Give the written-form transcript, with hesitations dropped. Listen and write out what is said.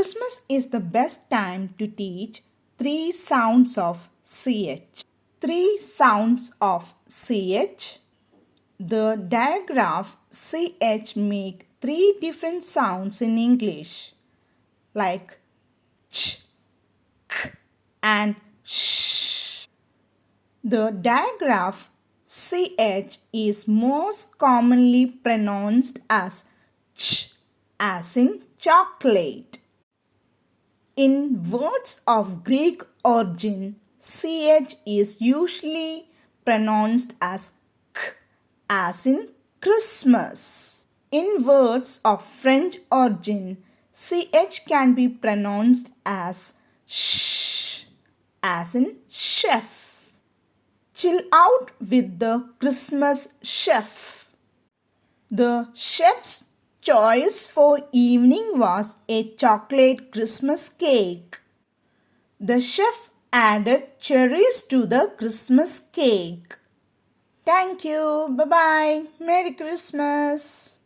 Christmas is the best time to teach three sounds of CH. Three sounds of CH. The digraph CH make three different sounds in English like ch, k and sh. The digraph CH is most commonly pronounced as ch, as in chocolate. In words of Greek origin, CH is usually pronounced as k, as in Christmas. In words of French origin, CH can be pronounced as sh, as in chef. Chill out with the Christmas chef. The chef's choice for evening was a chocolate Christmas cake. The chef added cherries to the Christmas cake. Thank you. Bye bye. Merry Christmas.